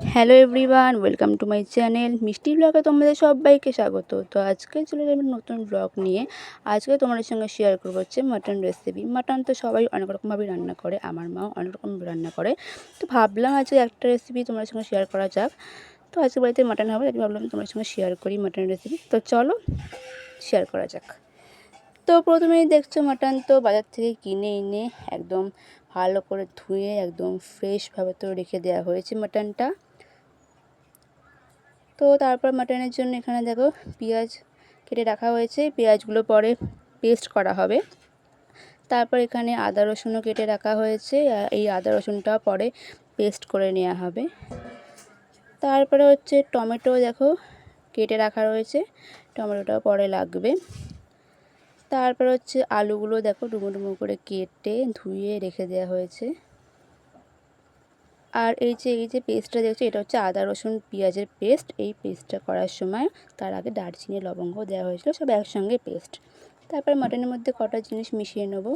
Hello everyone, welcome to my channel মিষ্টি ব্লগে তোমাদের সবাইকে স্বাগত। তো আজকে চলে যাবে নতুন ব্লগ নিয়ে। আজকে তোমাদের সঙ্গে শেয়ার করবো হচ্ছে মাটন রেসিপি। মাটন তো সবাই অনেক রকমভাবে রান্না করে, আমার মাও অনেক রকম রান্না করে। তো ভাবলাম আজকে একটা রেসিপি তোমাদের সঙ্গে শেয়ার করা যাক। তো আজকে বাড়িতে মাটন হবে, তাই ভাবলাম তোমাদের সঙ্গে শেয়ার করি মাটন রেসিপি। তো চলো শেয়ার করা যাক। তো প্রথমেই দেখছো মাটন তো বাজার থেকে কিনে এনে একদম ভালো করে ধুয়ে একদম ফ্রেশভাবে তো রেখে দেওয়া হয়েছে মাটনটা। তো তারপর মাটনের জন্য এখানে দেখো পেঁয়াজ কেটে রাখা হয়েছে, পেঁয়াজগুলো পরে পেস্ট করা হবে। তারপর এখানে আদা রসুনও কেটে রাখা হয়েছে, এই আদা রসুনটা পরে পেস্ট করে নেওয়া হবে। তারপরে হচ্ছে টমেটো দেখো কেটে রাখা রয়েছে, টমেটোটাও পরে লাগবে। তারপর হচ্ছে আলুগুলো দেখো ডুমো ডুমো করে কেটে ধুয়ে রেখে দেওয়া হয়েছে। আর এই যে পেস্টটা দেখছো, এটা হচ্ছে আদা রসুন পেঁয়াজের পেস্ট। এই পেস্টটা করার সময় তার আগে দারচিনি লবঙ্গ দেওয়া হয়েছিল, সব একসঙ্গে পেস্ট। তারপর মাটনের মধ্যে কটা জিনিস মিশিয়ে নেব।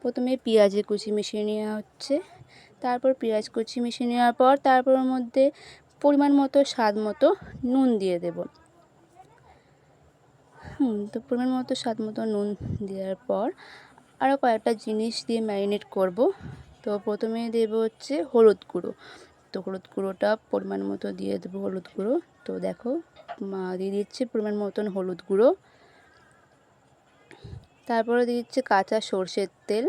প্রথমে পেঁয়াজের কুচি মিশিয়ে নেওয়া হচ্ছে, তারপর পেঁয়াজ কুচি মিশিয়ে নেওয়ার পর তারপর ওর মধ্যে পরিমাণ মতো স্বাদ মতো নুন দিয়ে দেব। তো পরিমাণ মতো স্বাদ মতো নুন দেওয়ার পর আরও কয়েকটা জিনিস দিয়ে ম্যারিনেট করব। তো প্রথমে দেব হচ্ছে হলুদ গুঁড়ো। তো হলুদ গুঁড়োটা পরিমাণ মতো দিয়ে দেবো হলুদ গুঁড়ো। তো দেখো দিয়ে দিচ্ছি পরিমাণ মতন হলুদ গুঁড়ো। তারপরে দিয়ে দিচ্ছি কাঁচা সর্ষের তেল।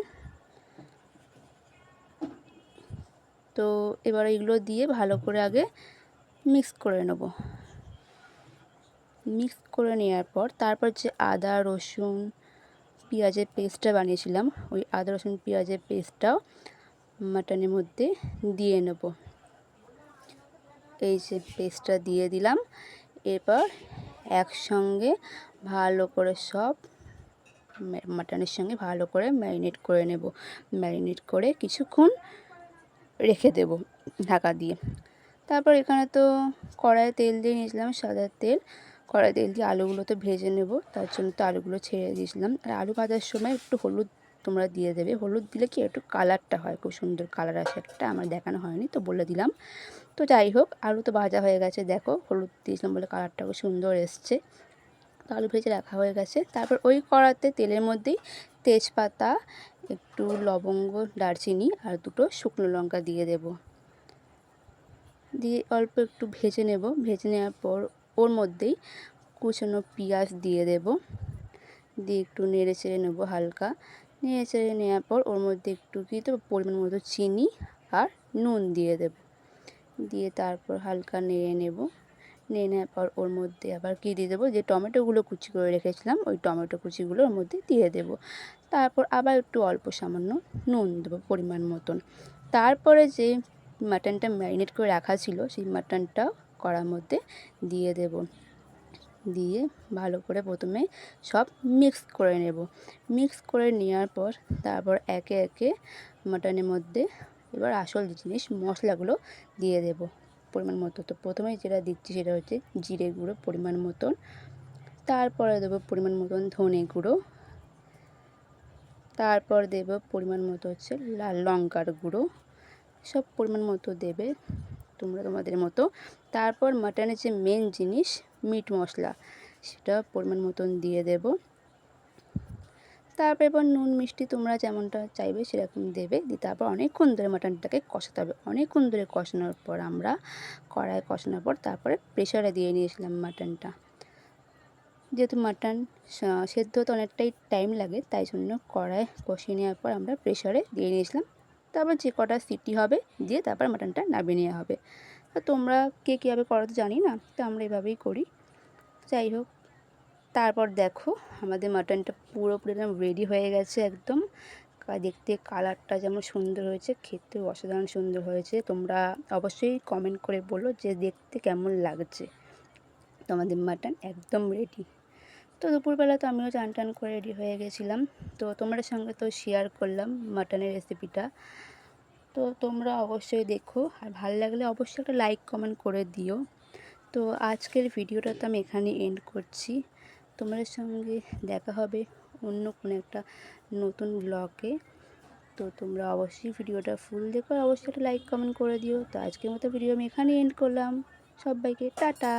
তো এবার এগুলো দিয়ে ভালো করে আগে মিক্স করে নেব। মিক্স করে নেওয়ার পর তারপর যে আদা রসুন পেঁয়াজের পেস্টটা বানিয়েছিলাম, ওই আদা রসুন পেঁয়াজের পেস্টটাও মাটনের মধ্যে দিয়ে নেব। এই যে পেস্টটা দিয়ে দিলাম। এরপর একসঙ্গে ভালো করে সব মাটনের সঙ্গে ভালো করে ম্যারিনেট করে নেব। ম্যারিনেট করে কিছুক্ষণ রেখে দেব ঢাকা দিয়ে। তারপর এখানে তো কড়াইয়ে তেল দিয়ে নিয়েছিলাম, সাদা তেল। কড়াই তেল দিয়ে আলুগুলো তো ভেজে নেব, তার জন্য তো আলুগুলো ছেড়ে দিয়েছিলাম। আর আলু ভাজার সময় একটু হলুদ তোমরা দিয়ে দেবে। হলুদ দিলে কি একটু কালারটা হয়, খুব সুন্দর কালার আসে একটা, আমার দেখানো হয়নি তো বলে দিলাম। তো যাই হোক, আলু তো ভাজা হয়ে গেছে, দেখো হলুদ দিয়েছিলাম বলে কালারটা খুব সুন্দর এসছে। তো আলু ভেজে রাখা হয়ে গেছে। তারপর ওই কড়াতে তেলের মধ্যেই তেজপাতা, একটু লবঙ্গ, দারচিনি আর দুটো শুকনো লঙ্কা দিয়ে দেব। দিয়ে অল্প একটু ভেজে নেব। ভেজে নেওয়ার পর ওর মধ্যেই কুচনো পেঁয়াজ দিয়ে দেব। দিয়ে একটু নেড়ে চেড়ে নেবো হালকা। নেড়ে চেড়ে নেওয়ার পর ওর মধ্যে একটু কি দেবো পরিমাণ মতো চিনি আর নুন দিয়ে দেব। দিয়ে তারপর হালকা নেড়ে নেব। নিয়ে নেওয়ার পর ওর মধ্যে আবার কী দিয়ে দেবো, যে টমেটোগুলো কুচি করে রেখেছিলাম ওই টমেটো কুচিগুলো ওর মধ্যে দিয়ে দেব। তারপর আবার একটু অল্প সামান্য নুন দেবো পরিমাণ মতন। তারপরে যে মাটনটা ম্যারিনেট করে রাখা ছিল সেই মাটনটাও কড়ার মধ্যে দিয়ে দেব। দিয়ে ভালো করে প্রথমে সব মিক্স করে নেব। মিক্স করে নেওয়ার পর তারপর একে একে মাটনের মধ্যে এবার আসল জিনিস মশলাগুলো দিয়ে দেব পরিমাণ মতো। তো প্রথমেই যেটা দিচ্ছি সেটা হচ্ছে জিরে গুঁড়ো পরিমাণ মতন, তারপরে দেবো পরিমাণ মতন ধনে গুঁড়ো, তারপর দেব পরিমাণ মতো হচ্ছে লাল লঙ্কার গুঁড়ো। সব পরিমাণ মতো দেবে তোমরা তোমাদের মতো। তারপর মাটনের যে মেন জিনিস মিট মশলা, সেটা পরিমাণ মতন দিয়ে দেব। তারপর এবার নুন মিষ্টি তোমরা যেমনটা চাইবে সেরকম দেবে। দিয়ে তারপর অনেকক্ষণ ধরে মাটনটাকে কষাতে হবে। অনেকক্ষণ ধরে কষানোর পর আমরা কড়াইয়ে কষানোর পর তারপরে প্রেশারে দিয়ে নিয়েছিলাম মাটনটা। যেহেতু মাটন সেদ্ধ হতে অনেকটাই টাইম লাগে, তাই জন্য কড়াই কষিয়ে নেওয়ার পর আমরা প্রেশারে দিয়ে নিয়েছিলাম। তারপর যে কটা সিটি হবে দিয়ে তারপর মাটনটা নামিয়ে নেওয়া হবে। তো তোমরা কে কীভাবে করো তো জানি না, তো আমরা এভাবেই করি। যাই হোক, তারপর দেখো আমাদের মাটনটা পুরোপুরি একদম রেডি হয়ে গেছে একদম। দেখতে কালারটা যেমন সুন্দর হয়েছে, খেতেও অসাধারণ সুন্দর হয়েছে। তোমরা অবশ্যই কমেন্ট করে বলো যে দেখতে কেমন লাগছে। তো আমাদের মাটন একদম রেডি। তো দুপুরবেলা তো আমিও চান টান করে রেডি হয়ে গেছিলাম। তো তোমাদের সঙ্গে তো শেয়ার করলাম মাটনের রেসিপিটা। তো তোমরা অবশ্যই দেখো, আর ভালো লাগলে অবশ্যই একটা লাইক কমেন্ট করে দিও। তো আজকের ভিডিওটা তো আমি এখানে এন্ড করছি। তোমাদের সঙ্গে দেখা হবে অন্য কোনো একটা নতুন ব্লগে। তো তোমরা অবশ্যই ভিডিওটা ফুল দেখো, অবশ্যই একটা লাইক কমেন্ট করে দিও। তো আজকের মতো ভিডিও আমি এখানেই এন্ড করলাম। সবাইকে টাটা।